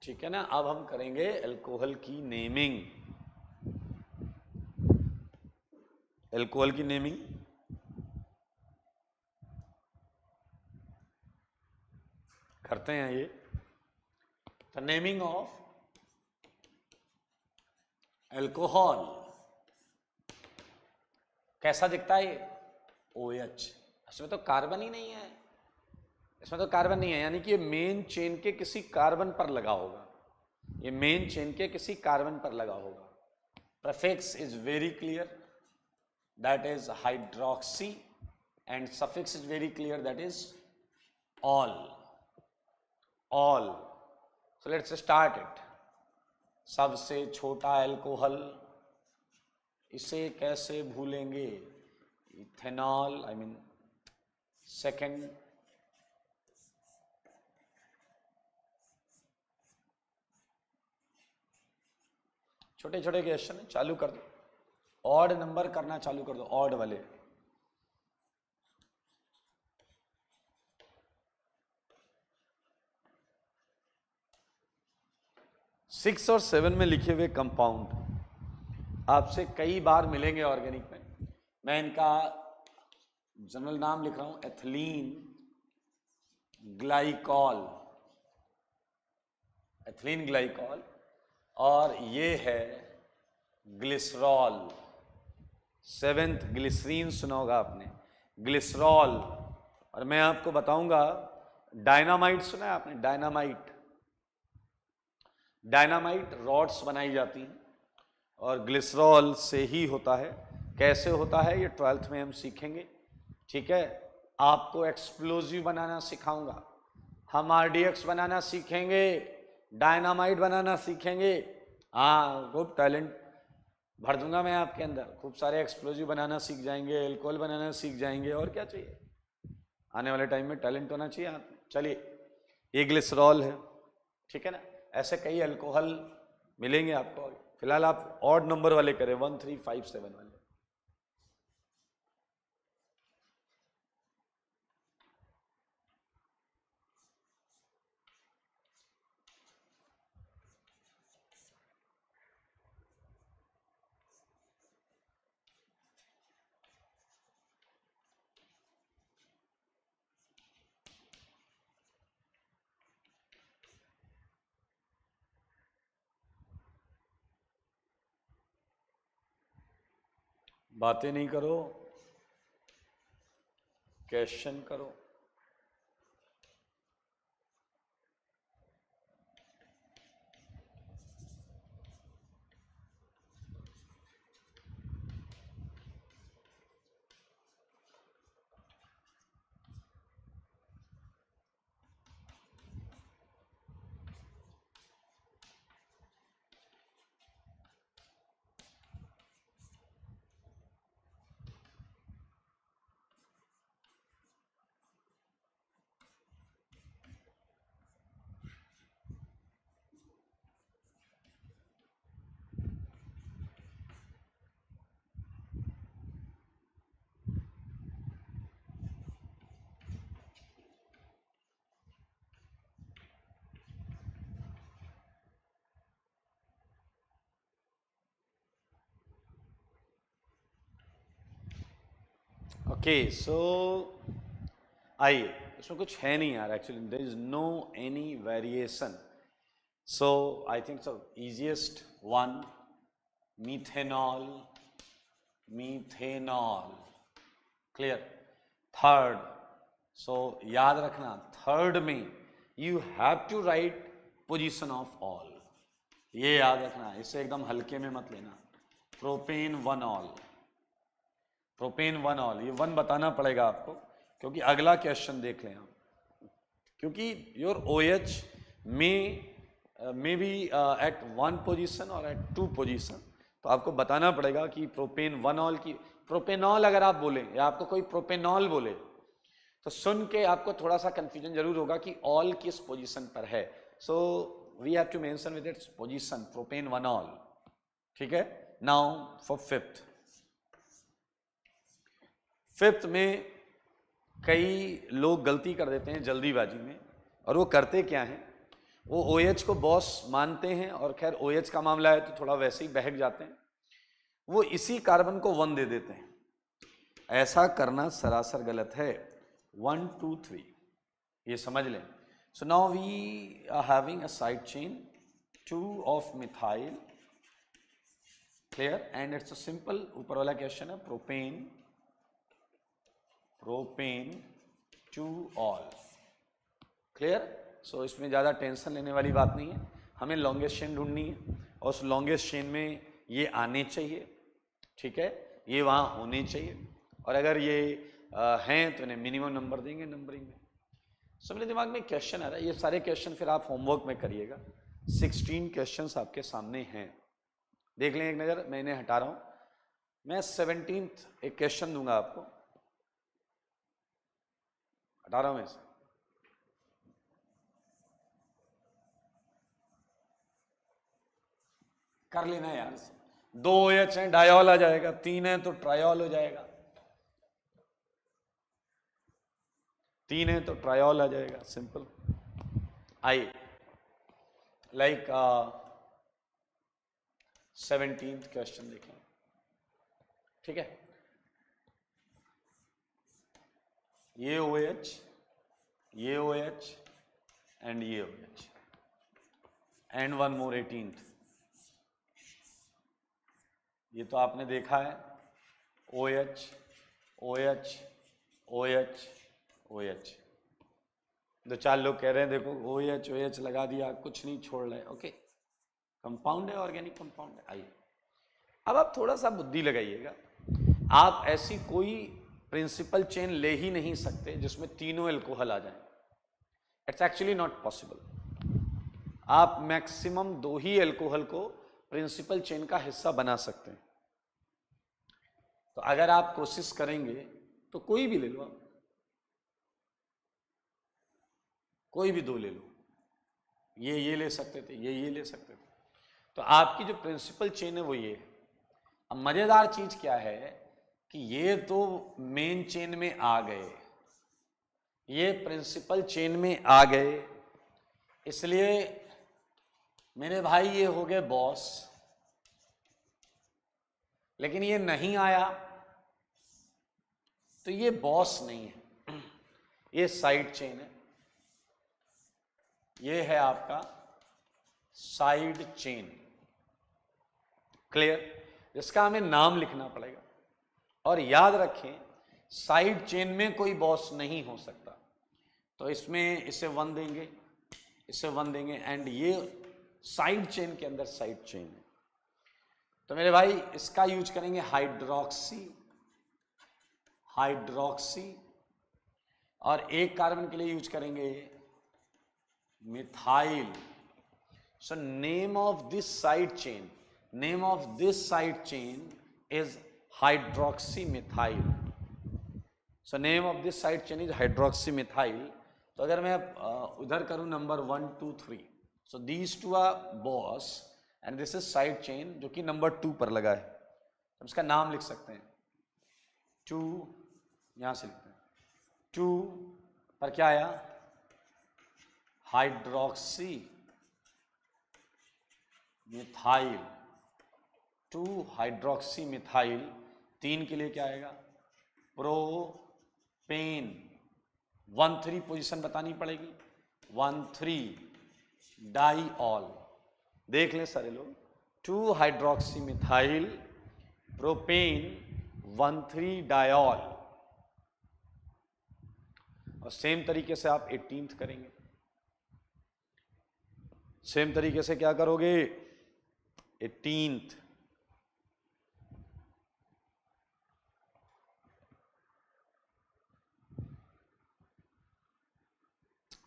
ठीक है ना। अब हम करेंगे अल्कोहल की नेमिंग। अल्कोहल की नेमिंग करते हैं। ये द नेमिंग ऑफ अल्कोहल कैसा दिखता है? ये OH, इसमें तो कार्बन ही नहीं है, इसमें तो कार्बन नहीं है, यानी कि ये मेन चेन के किसी कार्बन पर लगा होगा, ये मेन चेन के किसी कार्बन पर लगा होगा। Prefix is very clear, that is hydroxy, and suffix is very clear, that is all, all. So let's start it. सबसे छोटा एल्कोहल, इसे कैसे भूलेंगे? इथेनॉल, आई मीन सेकेंड, छोटे छोटे क्वेश्चन चालू कर दो, ऑड नंबर करना चालू कर दो, ऑड वाले। 6 और 7 में लिखे हुए कंपाउंड आपसे कई बार मिलेंगे ऑर्गेनिक में। मैं इनका जनरल नाम लिख रहा हूं, एथिलीन ग्लाइकॉल, एथिलीन ग्लाइकॉल, और ये है ग्लिसरॉल। 7th ग्लिसरीन सुना होगा आपने, ग्लिसरॉल। और मैं आपको बताऊंगा, डायनामाइट सुना है आपने? डायनामाइट, डायनामाइट रॉड्स बनाई जाती हैं और ग्लिसरॉल से ही होता है। कैसे होता है ये 12th में हम सीखेंगे, ठीक है। आपको एक्सप्लोजिव बनाना सिखाऊंगा, हम आरडीएक्स बनाना सीखेंगे, डायनामाइट बनाना सीखेंगे। हाँ, खूब टैलेंट भर दूंगा मैं आपके अंदर, खूब सारे एक्सप्लोजिव बनाना सीख जाएंगे, एल्कोहल बनाना सीख जाएंगे, और क्या चाहिए। आने वाले टाइम में टैलेंट होना चाहिए आप में। चलिए, ये ग्लिसरॉल है, ठीक है ना। ऐसे कई अल्कोहल मिलेंगे आपको। फिलहाल आप ऑड नंबर वाले करें, 1 3 5 7 वाले। बातें नहीं करो, क्वेश्चन करो। ओके, सो आइए, इसमें कुछ है नहीं यार, actually there is no any variation. So I think so easiest one, methanol, methanol, clear. Third, so याद रखना, थर्ड में you have to write position of all, ये याद रखना, इसे एकदम हल्के में मत लेना। प्रोपेन 1 ऑल, प्रोपेन 1 ऑल, ये 1 बताना पड़ेगा आपको, क्योंकि अगला क्वेश्चन देख लें आप, क्योंकि your OH may be at 1 position और एट 2 पोजीशन, तो आपको बताना पड़ेगा कि प्रोपेन 1 ऑल की, प्रोपेनॉल अगर आप बोले या आपको कोई प्रोपेनॉल बोले तो सुन के आपको थोड़ा सा कंफ्यूजन जरूर होगा कि ऑल किस पोजीशन पर है। So we have to mention with its position, propane 1 ol, ठीक है। नाउ फॉर फिफ्थ में कई लोग गलती कर देते हैं जल्दीबाजी में, और वो करते क्या हैं, वो OH को बॉस मानते हैं, और खैर OH का मामला है तो थोड़ा वैसे ही बहक जाते हैं, वो इसी कार्बन को 1 दे देते हैं। ऐसा करना सरासर गलत है। 1 2 3 ये समझ लें। So now we are having a side chain 2 of methyl, clear, and it's a simple, ऊपर वाला क्वेश्चन है प्रोपेन, प्रोपेन 2 ऑल, क्लियर। सो इसमें ज़्यादा टेंशन लेने वाली बात नहीं है, हमें लॉन्गेस्ट चेन ढूंढनी है, और उस लॉन्गेस्ट चेन में ये आने चाहिए, ठीक है, ये वहाँ होने चाहिए, और अगर ये हैं तो इन्हें मिनिमम नंबर देंगे नंबरिंग में। सो मेरे दिमाग में क्वेश्चन आ रहा है, ये सारे क्वेश्चन फिर आप होमवर्क में करिएगा। 16 क्वेश्चंस आपके सामने हैं, देख लें एक नज़र, मैं इन्हें हटा रहा हूँ। मैं 17th एक क्वेश्चन दूंगा आपको, हटा रहा हूँ मैं इसे। कर लेना यार, 2 OH हैं, डायॉल आ जाएगा, 3 है तो ट्रायॉल हो जाएगा, 3 है तो ट्रायॉल आ जाएगा, सिंपल। आइए, लाइक 17th क्वेश्चन देखें, ठीक है। ये OH, ये OH एंड ये OH and one more 18th। ये तो आपने देखा है, OH OH OH OH। दो चार लोग कह रहे हैं देखो OH OH लगा दिया, कुछ नहीं छोड़ रहे, ओके। कंपाउंड है, ऑर्गेनिक कंपाउंड है। आइए अब आप थोड़ा सा बुद्धि लगाइएगा। आप ऐसी कोई प्रिंसिपल चेन ले ही नहीं सकते जिसमें तीनों एल्कोहल आ जाएं। It's actually not possible. आप मैक्सिमम 2 ही एल्कोहल को प्रिंसिपल चेन का हिस्सा बना सकते हैं। तो अगर आप कोशिश करेंगे तो कोई भी ले लो, आप कोई भी 2 ले लो, ये ले सकते थे, ये ले सकते थे। तो आपकी जो प्रिंसिपल चेन है वो ये है। अब मजेदार चीज क्या है कि ये तो मेन चेन में आ गए, ये प्रिंसिपल चेन में आ गए, इसलिए मेरे भाई ये हो गए बॉस। लेकिन ये नहीं आया तो ये बॉस नहीं है, ये साइड चेन है। ये है आपका साइड चेन, क्लियर। इसका हमें नाम लिखना पड़ेगा और याद रखें साइड चेन में कोई बॉस नहीं हो सकता। तो इसमें इसे 1 देंगे, इसे 1 देंगे एंड ये साइड चेन के अंदर साइड चेन है। तो मेरे भाई इसका यूज करेंगे हाइड्रोक्सी, हाइड्रोक्सी, और एक कार्बन के लिए यूज करेंगे methyl. So name of this side chain, name of this side chain is hydroxy methyl. So name of this side chain is hydroxy methyl. तो अगर मैं उधर करूं number 1 2 3, so these 2 are boss and this is side chain जो कि नंबर 2 पर लगा है। तो इसका नाम लिख सकते हैं 2, यहां से लिखते हैं 2 पर क्या आया, हाइड्रोक्सी मिथाइल, 2 हाइड्रोक्सी मिथाइल। 3 के लिए क्या आएगा, प्रोपेन। 1,3 पोजीशन बतानी पड़ेगी, 1,3 डाईऑल। देख लें सारे लोग, 2 हाइड्रोक्सी मिथाइल प्रोपेन 1,3 डाईऑल। और सेम तरीके से आप 18th करेंगे। सेम तरीके से क्या करोगे, 18th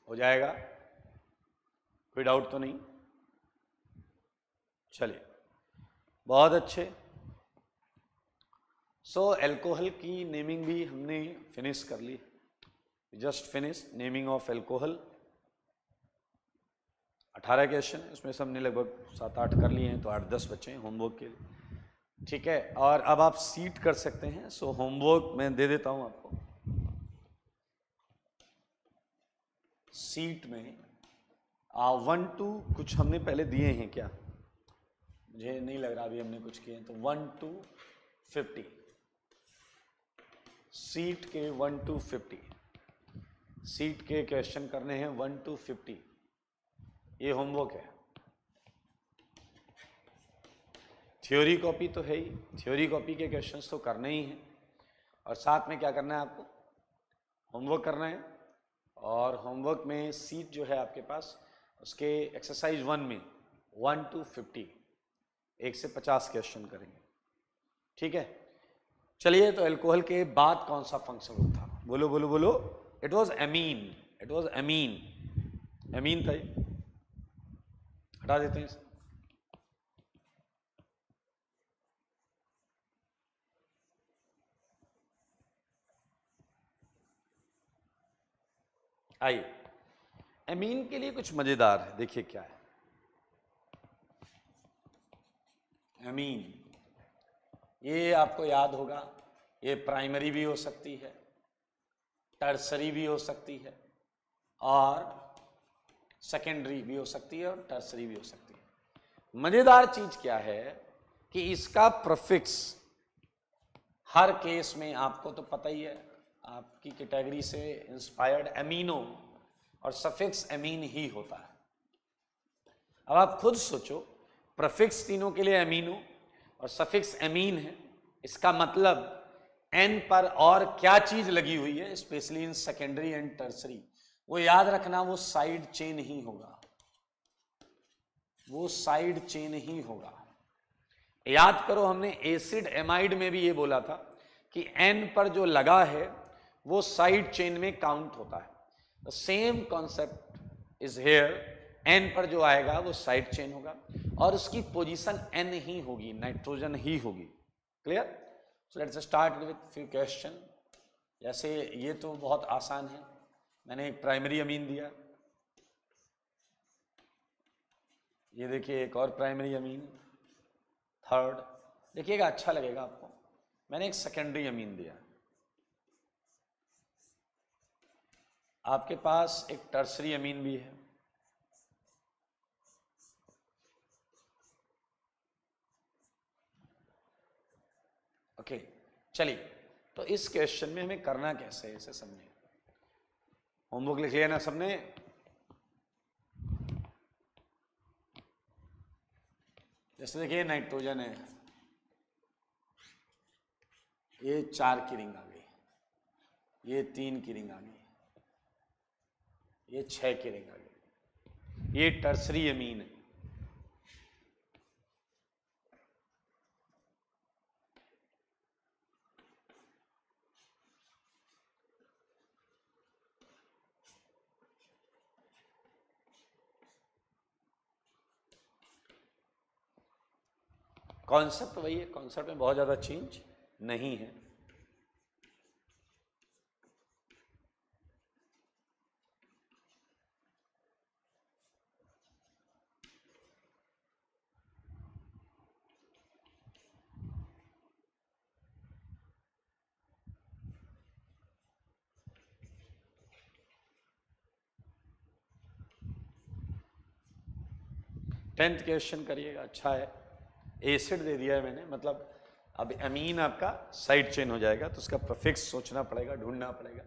हो जाएगा, कोई डाउट तो नहीं। चलिए बहुत अच्छे। सो एल्कोहल की नेमिंग भी हमने फिनिश कर ली, just finish naming of alcohol. 18 question, इसमें से हमने लगभग 7-8 कर लिए हैं, तो 8-10 बचे हैं होमवर्क के लिए, ठीक है। और अब आप सीट कर सकते हैं। सो होमवर्क मैं दे देता हूं आपको। सीट में 1 2 कुछ हमने पहले दिए हैं क्या, मुझे नहीं लग रहा अभी हमने कुछ किए हैं। तो 1 2 50, सीट के 1 2 50, सीट के क्वेश्चन करने हैं 1 2 50। ये होमवर्क है। थ्योरी कॉपी तो है ही, थ्योरी कॉपी के क्वेश्चंस तो करने ही हैं, और साथ में क्या करना है आपको, होमवर्क करना है। और होमवर्क में सीट जो है आपके पास, उसके एक्सरसाइज 1 में 1 2 50, 1 से 50 क्वेश्चन करेंगे, ठीक है। चलिए, तो अल्कोहल के बाद कौन सा फंक्शन ग्रुप था, बोलो बोलो बोलो। It was amine, it was amine, amine था ये। हटा देते हैं इसे। आइए, एमीन के लिए कुछ मजेदार है, देखिए क्या है। एमीन, ये आपको याद होगा, ये प्राइमरी भी हो सकती है, टर्सरी भी हो सकती है, और सेकेंडरी भी हो सकती है, और टर्सरी भी हो सकती है। मजेदार चीज क्या है कि इसका प्रीफिक्स हर केस में आपको तो पता ही है, आपकी कैटेगरी से इंस्पायर्ड एमिनो और सफिक्स एमीन ही होता है। अब आप खुद सोचो, प्रीफिक्स तीनों के लिए एमिनो और सफिक्स एमीन है, इसका मतलब एन पर और क्या चीज लगी हुई है, specially in secondary and tertiary, वो याद रखना, वो साइड चेन ही होगा, वो साइड चेन ही होगा। याद करो, हमने एसिड एमाइड में भी ये बोला था कि एन पर जो लगा है वो साइड चेन में काउंट होता है। The same concept is here, N पर जो आएगा वो साइड चेन होगा और उसकी पोजीशन एन ही होगी, नाइट्रोजन ही होगी। Clear? So let's start with few question. जैसे ये तो बहुत आसान है, मैंने एक प्राइमरी अमीन दिया, ये देखिए एक और प्राइमरी अमीन, थर्ड, देखिएगा अच्छा लगेगा आपको, मैंने एक सेकेंडरी अमीन दिया, आपके पास एक टर्सरी अमीन भी है, ओके। चलिए, तो इस क्वेश्चन में हमें करना कैसे है इसे समझिए। होमवर्क लिख लिया ना सबने? जैसे देखिए नाइट्रोजन है, ये 4 की रिंग आ गई, ये 3 की रिंग आ गई, ये 6 की रिंग आ गई, ये टर्सरी अमीन है। कॉन्सेप्ट वही है, कॉन्सेप्ट में बहुत ज्यादा चेंज नहीं है। टेंथ क्वेश्चन करिएगा, अच्छा है। एसिड दे दिया है मैंने, मतलब अब अमीन आपका साइड चेन हो जाएगा, तो उसका प्रीफिक्स सोचना पड़ेगा, ढूंढना पड़ेगा।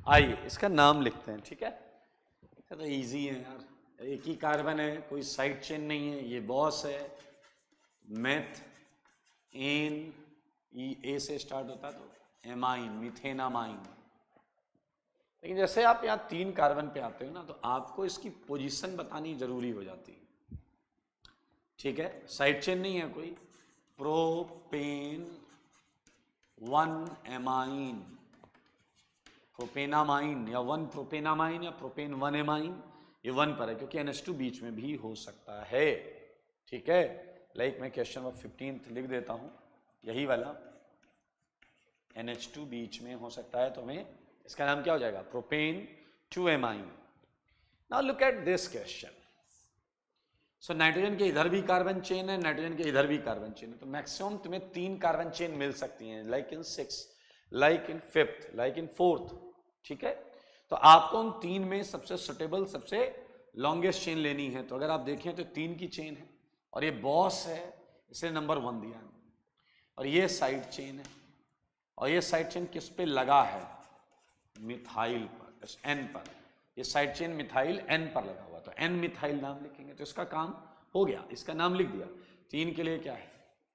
आइए इसका नाम लिखते हैं, ठीक है? तो इजी है यार, एक ही कार्बन है, कोई साइड चेन नहीं है, ये बॉस है, मेथ एन, ए से स्टार्ट होता है तो एमाइन, मिथेनामाइन। लेकिन जैसे आप यहाँ 3 कार्बन पे आते हो ना, तो आपको इसकी पोजीशन बतानी जरूरी हो जाती है, ठीक है? साइड चेन नहीं है कोई, प्रोपेन 1 एमाइन, प्रोपेनामाइन या 1 प्रोपेनामाइन या प्रोपेन 1 एमाइन, ये 1 पर है क्योंकि NH2 बीच में भी हो सकता है, ठीक है? लाइक मैं क्वेश्चन नंबर 15 लिख देता हूं, यही वाला NH2 बीच में हो सकता है, तो हमें इसका नाम क्या हो जाएगा? Propane 2 amine. Now look at this question. So nitrogen के इधर भी कार्बन चेन है, नाइट्रोजन के इधर भी कार्बन चेन है, तो मैक्सिमम तुम्हें 3 कार्बन चेन मिल सकती हैं, like in 6, like in 5th, like in 4th, ठीक है? तो आपको उन 3 में सबसे सुटेबल, सबसे लॉन्गेस्ट चेन लेनी है। तो अगर आप देखें तो 3 की चेन है और ये बॉस है, इसलिए नंबर 1 दिया है, और ये साइड चेन है, और ये साइड चेन किस पे लगा है? मिथाइल पर, एन पर। ये साइड चेन मिथाइल एन पर लगा हुआ, तो एन मिथाइल नाम लिखेंगे, तो इसका काम हो गया, इसका नाम लिख दिया। 3 के लिए क्या है?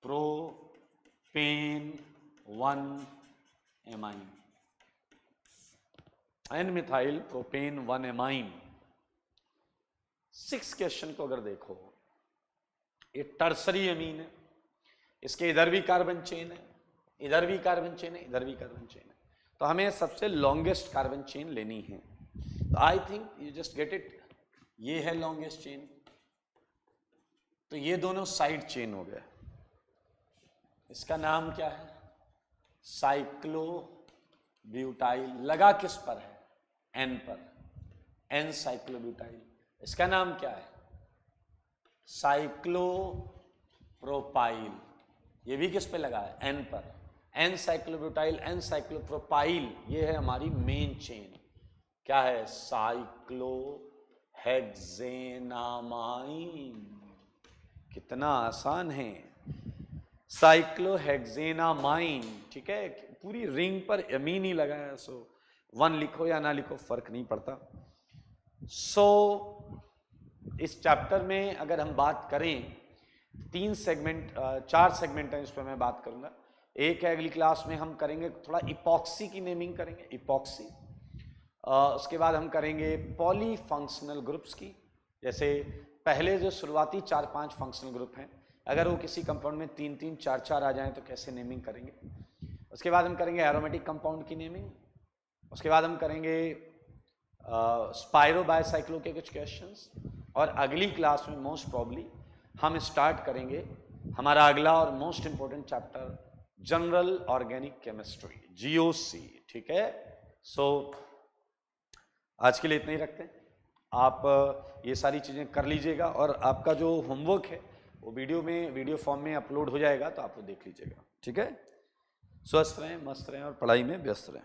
Propane 1 amine, N methyl propane 1 amine. 6 question को अगर देखो, ये टर्सरी अमीन है, इसके इधर भी कार्बन चेन है, इधर भी कार्बन चेन है, इधर भी कार्बन चेन है, तो हमें सबसे लॉन्गेस्ट कार्बन चेन लेनी है। तो I think you just get it, ये है लॉन्गेस्ट चेन, तो ये दोनों साइड चेन हो गए। इसका नाम क्या है? साइक्लोब्यूटाइल। लगा किस पर है? एन पर, एन साइक्लोब्यूटाइल। इसका नाम क्या है? साइक्लोप्रोपाइल। ये भी किस पे लगा है? एन पर। एन साइक्लोब्यूटाइल, एन साइक्लोप्रोपाइल, ये है हमारी मेन चेन। क्या है? साइक्लोहेक्सेनामाइन। कितना आसान है, साइक्लोहेक्सेनामाइन। ठीक है, पूरी रिंग पर अमीन ही लगा है, सो 1 लिखो या ना लिखो फर्क नहीं पड़ता। सो इस चैप्टर में अगर हम बात करें, 4 सेगमेंट हैं, इस पर मैं बात करूंगा। एक है अगली क्लास में हम करेंगे थोड़ा इपॉक्सी की नेमिंग करेंगे, इपॉक्सी। उसके बाद हम करेंगे पॉलीफंक्शनल ग्रुप्स की, जैसे पहले जो शुरुआती 4-5 फंक्शनल ग्रुप हैं, अगर वो किसी कंपाउंड में 3-3, 4-4 आ जाएं तो कैसे नेमिंग करेंगे। उसके बाद हम करेंगे एरोमेटिक कंपाउंड की नेमिंग। उसके बाद हम करेंगे स्पाइरो बायसाइक्लो के कुछ क्वेश्चंस। और अगली क्लास में मोस्ट प्रॉब्ली हम स्टार्ट करेंगे हमारा अगला और most important chapter, general organic chemistry, GOC। ठीक है, सो आज के लिए इतना ही रखते हैं। आप ये सारी चीज़ें कर लीजिएगा, और आपका जो होमवर्क है वो वीडियो फॉर्म में अपलोड हो जाएगा, तो आप वो देख लीजिएगा। ठीक है, स्वस्थ रहें, मस्त रहें और पढ़ाई में व्यस्त रहें।